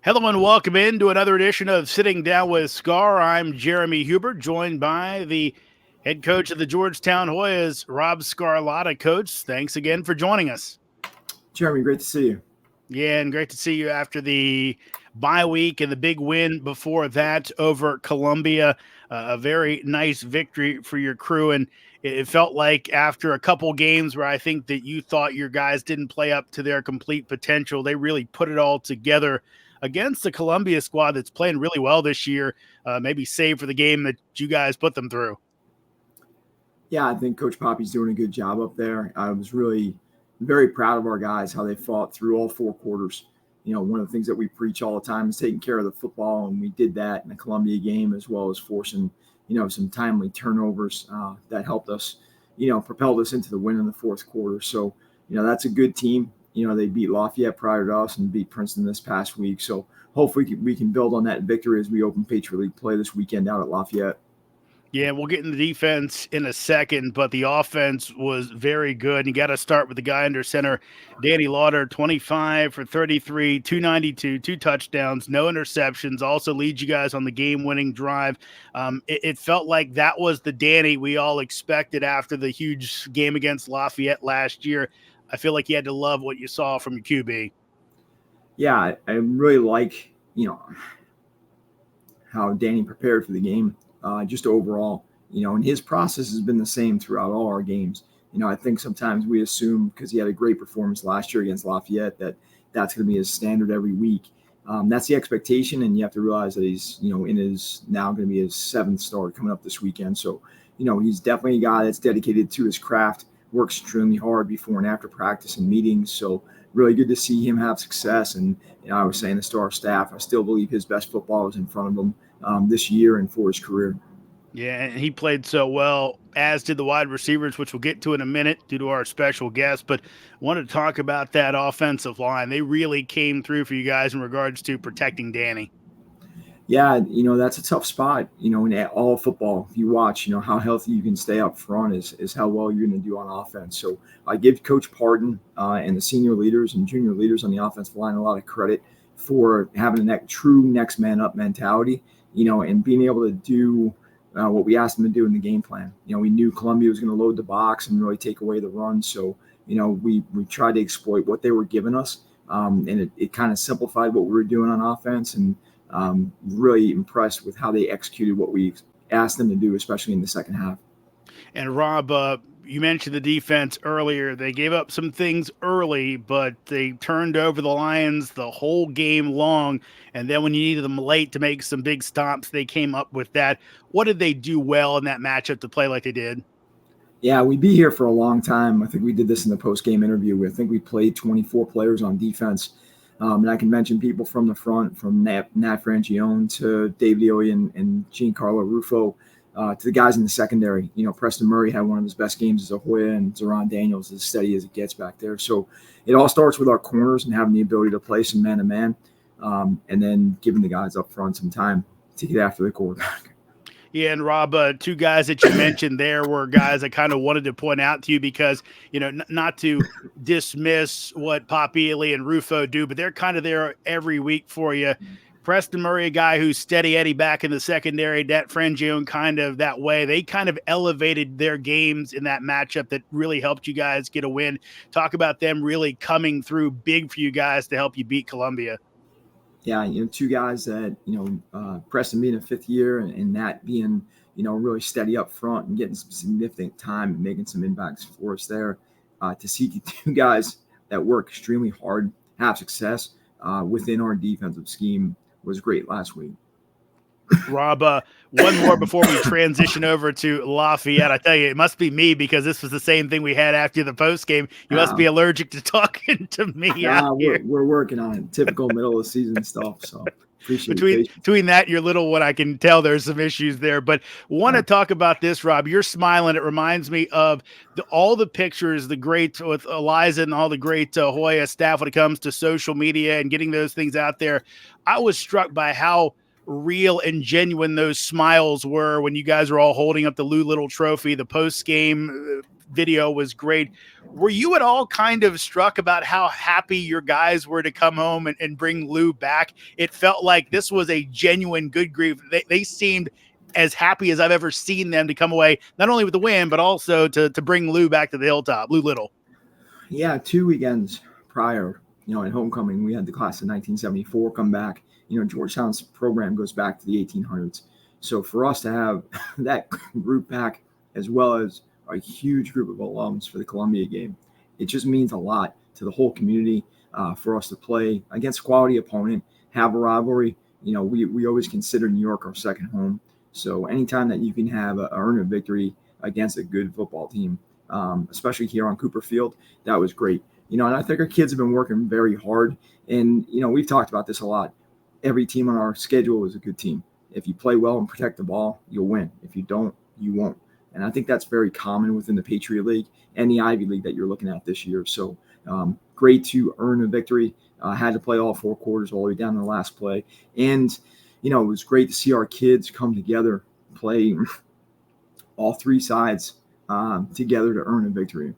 Hello and welcome into another edition of Sitting Down with Sgar. I'm Jeremy Hubert, joined by the head coach of the Georgetown Hoyas, Rob Scarlotta. Coach, thanks again for joining us. Jeremy, great to see you. Yeah, and great to see you after the bye week and the big win before that over Columbia. A very nice victory for your crew. And it felt like after a couple games where I think that you thought your guys didn't play up to their complete potential, they really put it all together against the Columbia squad that's playing really well this year, maybe save for the game that you guys put them through. Yeah, I think Coach Poppy's doing a good job up there. I was really very proud of our guys, how they fought through all four quarters. You know, one of the things that we preach all the time is taking care of the football, and we did that in the Columbia game, as well as forcing, some timely turnovers that helped us, propelled us into the win in the fourth quarter. So, that's a good team. They beat Lafayette prior to us and beat Princeton this past week. So hopefully we can build on that victory as we open Patriot League play this weekend out at Lafayette. Yeah, we'll get into the defense in a second, but the offense was very good. You got to start with the guy under center, Danny Lauder, 25 for 33, 292, 2 touchdowns, no interceptions, also leads you guys on the game-winning drive. It felt like that was the Danny we all expected after the huge game against Lafayette last year. I feel like you had to love what you saw from your QB. Yeah, I really like, how Danny prepared for the game. Just overall, and his process has been the same throughout all our games. I think sometimes we assume because he had a great performance last year against Lafayette that's going to be his standard every week. That's the expectation, and you have to realize that he's, in his now going to be his 7th start coming up this weekend. So, he's definitely a guy that's dedicated to his craft, works extremely hard before and after practice and meetings. So really good to see him have success. And I was saying this to our staff, I still believe his best football is in front of him this year and for his career. Yeah, and he played so well, as did the wide receivers, which we'll get to in a minute due to our special guest. But wanted to talk about that offensive line. They really came through for you guys in regards to protecting Danny. Yeah, that's a tough spot, in all football. If you watch, how healthy you can stay up front is how well you're going to do on offense. So I give Coach Parton and the senior leaders and junior leaders on the offensive line a lot of credit for having a true next man up mentality, and being able to do what we asked them to do in the game plan. We knew Columbia was going to load the box and really take away the run. So, we tried to exploit what they were giving us, and it kind of simplified what we were doing on offense, and really impressed with how they executed what we asked them to do, especially in the second half. And Rob, you mentioned the defense earlier. They gave up some things early, but they turned over the Lions the whole game long. And then when you needed them late to make some big stops, they came up with that. What did they do well in that matchup to play like they did? Yeah, we'd be here for a long time. I think we did this in the post-game interview. I think we played 24 players on defense. And I can mention people from the front, from Nat Frangione to Dave Leoy and Giancarlo Ruffo, to the guys in the secondary. Preston Murray had one of his best games as a Hoya, and Zeron Daniels is as steady as it gets back there. So it all starts with our corners and having the ability to play some man-to-man, and then giving the guys up front some time to get after the quarterback. Yeah, and Rob, 2 guys that you mentioned there were guys I kind of wanted to point out to you because, not to dismiss what Poppy, Ely, and Rufo do, but they're kind of there every week for you. Preston Murray, a guy who's steady Eddie back in the secondary, Nat Frangione kind of that way. They kind of elevated their games in that matchup that really helped you guys get a win. Talk about them really coming through big for you guys to help you beat Columbia. Yeah, 2 guys that, Preston being a 5th year and that being, really steady up front and getting some significant time and making some impacts for us there. To see 2 guys that work extremely hard have success within our defensive scheme was great last week. Rob, one more before we transition over to Lafayette. I tell you, it must be me because this was the same thing we had after the post game. You must be allergic to talking to me. We're working on it. Typical middle of the season stuff. So between that, your little one, I can tell there's some issues there. But want to talk about this, Rob. You're smiling. It reminds me of all the pictures, the great with Eliza and all the great Hoya staff when it comes to social media and getting those things out there. I was struck by how real and genuine those smiles were when you guys were all holding up the Lou Little trophy, the post-game video was great. Were you at all kind of struck about how happy your guys were to come home and bring Lou back? It felt like this was a genuine good grief. They seemed as happy as I've ever seen them to come away, not only with the win, but also to bring Lou back to the hilltop, Lou Little. Yeah, 2 weekends prior, at homecoming, we had the class of 1974 come back. Georgetown's program goes back to the 1800s. So for us to have that group back, as well as a huge group of alums for the Columbia game, it just means a lot to the whole community for us to play against a quality opponent, have a rivalry. We always consider New York our second home. So anytime that you can earn a victory against a good football team, especially here on Cooper Field, that was great. And I think our kids have been working very hard. And, we've talked about this a lot. Every team on our schedule is a good team. If you play well and protect the ball, you'll win. If you don't, you won't. And I think that's very common within the Patriot League and the Ivy League that you're looking at this year. So great to earn a victory. Had to play all 4 quarters all the way down to the last play. And, it was great to see our kids come together, play all 3 sides together to earn a victory.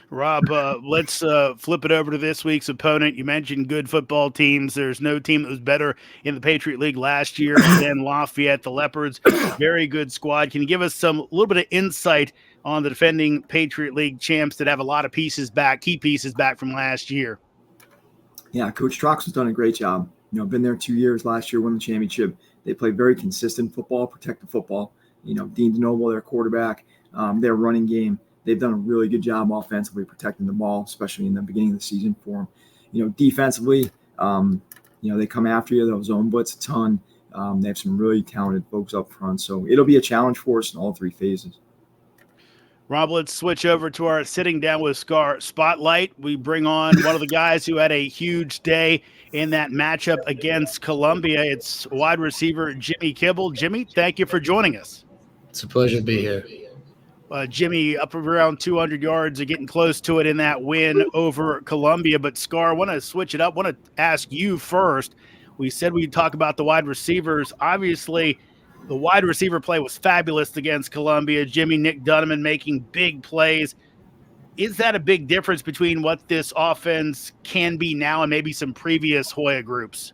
Rob, let's flip it over to this week's opponent. You mentioned good football teams. There's no team that was better in the Patriot League last year than Lafayette. The Leopards, very good squad. Can you give us a little bit of insight on the defending Patriot League champs that have a lot of key pieces back from last year? Yeah, Coach Trox has done a great job. Been there 2 years. Last year, won the championship. They play very consistent football, protect the football. Dean DeNoble, their quarterback, their running game. They've done a really good job offensively protecting the ball, especially in the beginning of the season for them. Defensively, they come after you. They'll zone blitz a ton. They have some really talented folks up front. So it'll be a challenge for us in all 3 phases. Rob, let's switch over to our Sitting Down with Sgar spotlight. We bring on one of the guys who had a huge day in that matchup against Columbia. It's wide receiver Jimmy Kibble. Jimmy, thank you for joining us. It's a pleasure to be here. Jimmy, up around 200 yards and getting close to it in that win over Columbia. But, Scar, I want to switch it up. I want to ask you first. We said we'd talk about the wide receivers. Obviously, the wide receiver play was fabulous against Columbia. Jimmy, Nick Dunneman making big plays. Is that a big difference between what this offense can be now and maybe some previous Hoya groups?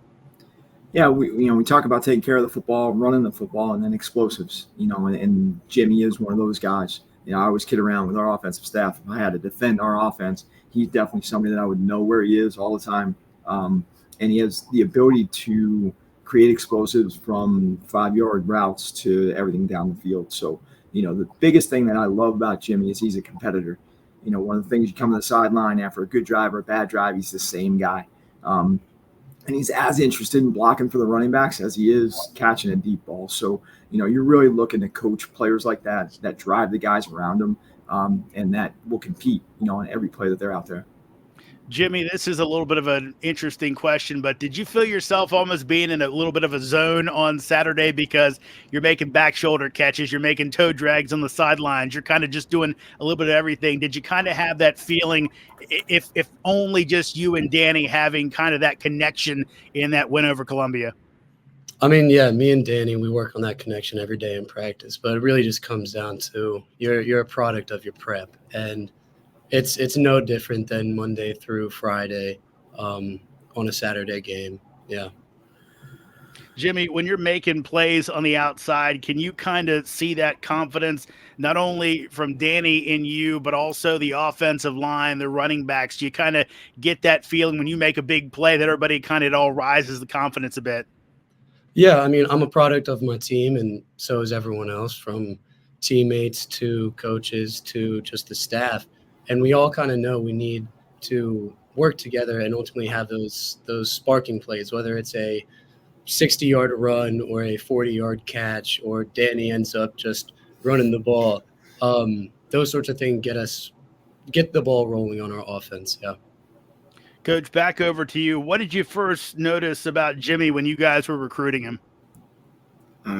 Yeah, we talk about taking care of the football, running the football, and then explosives. And Jimmy is one of those guys. I always kid around with our offensive staff. If I had to defend our offense, he's definitely somebody that I would know where he is all the time. And he has the ability to create explosives from 5-yard routes to everything down the field. So, the biggest thing that I love about Jimmy is he's a competitor. One of the things, you come to the sideline after a good drive or a bad drive, he's the same guy. And he's as interested in blocking for the running backs as he is catching a deep ball. So, you're really looking to coach players like that drive the guys around them and that will compete, on every play that they're out there. Jimmy, this is a little bit of an interesting question, but did you feel yourself almost being in a little bit of a zone on Saturday because you're making back shoulder catches, you're making toe drags on the sidelines, you're kind of just doing a little bit of everything? Did you kind of have that feeling, if only just you and Danny having kind of that connection in that win over Columbia? I mean, yeah, me and Danny, we work on that connection every day in practice, but it really just comes down to you're a product of your prep, and it's no different than Monday through Friday on a Saturday game. Yeah. Jimmy, when you're making plays on the outside, can you kind of see that confidence, not only from Danny in you, but also the offensive line, the running backs? Do you kind of get that feeling when you make a big play that everybody kind of all rises the confidence a bit? Yeah, I mean, I'm a product of my team, and so is everyone else, from teammates to coaches to just the staff. And we all kind of know we need to work together and ultimately have those sparking plays, whether it's a 60-yard run or a 40-yard catch, or Danny ends up just running the ball. Those sorts of things get the ball rolling on our offense. Yeah. Coach, back over to you. What did you first notice about Jimmy when you guys were recruiting him?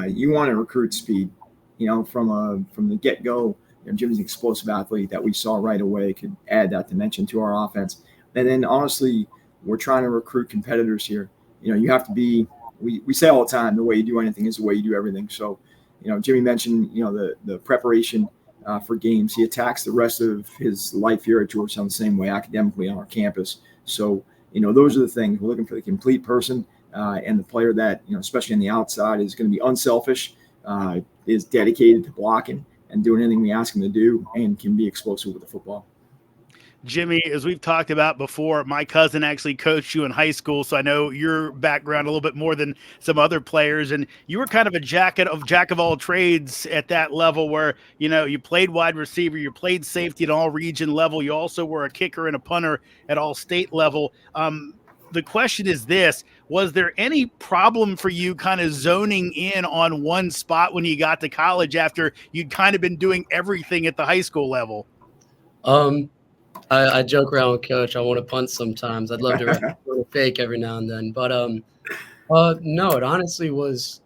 You want to recruit speed, from the get-go. Jimmy's an explosive athlete that we saw right away, could add that dimension to our offense. And then honestly, we're trying to recruit competitors here. You have to be, we say all the time, the way you do anything is the way you do everything. So, Jimmy mentioned, the preparation for games. He attacks the rest of his life here at Georgetown the same way, academically on our campus. So, those are the things. We're looking for the complete person, and the player that, especially on the outside, is going to be unselfish, is dedicated to blocking and doing anything we ask him to do, and can be explosive with the football. Jimmy, as we've talked about before, my cousin actually coached you in high school, so I know your background a little bit more than some other players. And you were kind of a jack of all trades at that level, where you played wide receiver, you played safety at all region level, you also were a kicker and a punter at all state level. The question is this: was there any problem for you kind of zoning in on one spot when you got to college after you'd kind of been doing everything at the high school level? I joke around with Coach. I want to punt sometimes. I'd love to run a fake every now and then. But no, it honestly was.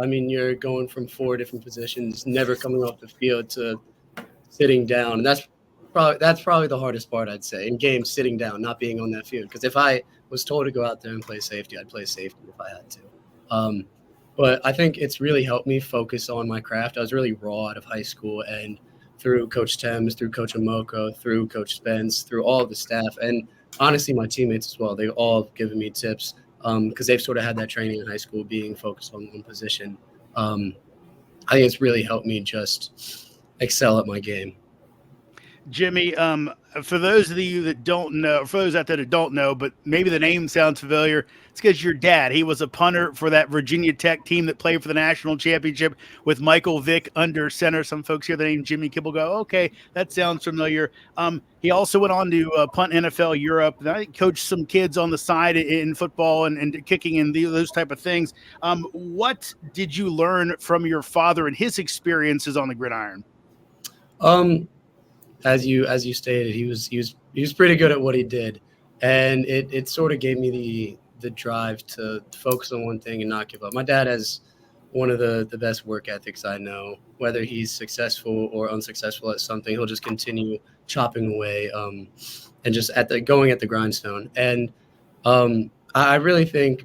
I mean, you're going from 4 different positions, never coming off the field, to sitting down, and that's probably the hardest part, I'd say, in games. Sitting down, not being on that field. Because if I was told to go out there and play safety, I'd play safety if I had to. But I think it's really helped me focus on my craft. I was really raw out of high school, and through Coach Thames, through Coach Amoko, through Coach Spence, through all of the staff, and honestly my teammates as well. They've all given me tips because they've sort of had that training in high school, being focused on one position. I think it's really helped me just excel at my game. Jimmy, for those of you that don't know, for those out there that don't know, but maybe the name sounds familiar, it's because your dad, he was a punter for that Virginia Tech team that played for the national championship with Michael Vick under center. Some folks hear the name Jimmy Kibble go, okay, that sounds familiar. He also went on to punt NFL Europe. And I coached some kids on the side in football and kicking and those type of things. What did you learn from your father and his experiences on the gridiron? As you stated, he was pretty good at what he did, and it sort of gave me the drive to focus on one thing and not give up. My dad has one of the best work ethics I know. Whether he's successful or unsuccessful at something, he'll just continue chopping away, and just going at the grindstone. And I really think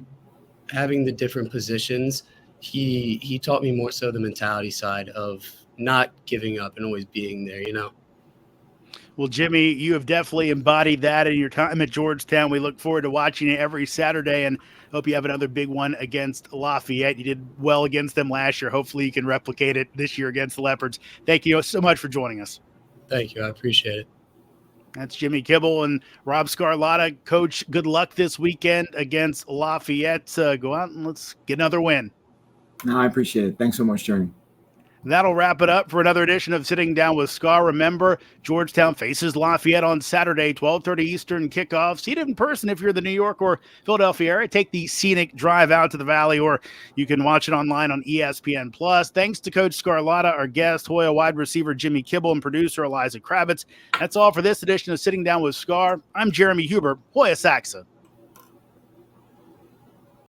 having the different positions, he taught me more so the mentality side of not giving up and always being there. Well, Jimmy, you have definitely embodied that in your time at Georgetown. We look forward to watching it every Saturday, and hope you have another big one against Lafayette. You did well against them last year. Hopefully you can replicate it this year against the Leopards. Thank you so much for joining us. Thank you. I appreciate it. That's Jimmy Kibble and Rob Scarlotta. Coach, good luck this weekend against Lafayette. Go out and let's get another win. No, I appreciate it. Thanks so much, Jeremy. That'll wrap it up for another edition of Sitting Down with Sgar. Remember, Georgetown faces Lafayette on Saturday, 12:30 Eastern kickoff. See it in person if you're in the New York or Philadelphia area. Take the scenic drive out to the Valley, or you can watch it online on ESPN+. Thanks to Coach Scarlotta, our guest, Hoya wide receiver Jimmy Kibble, and producer Eliza Kravitz. That's all for this edition of Sitting Down with Sgar. I'm Jeremy Huber. Hoya Saxa.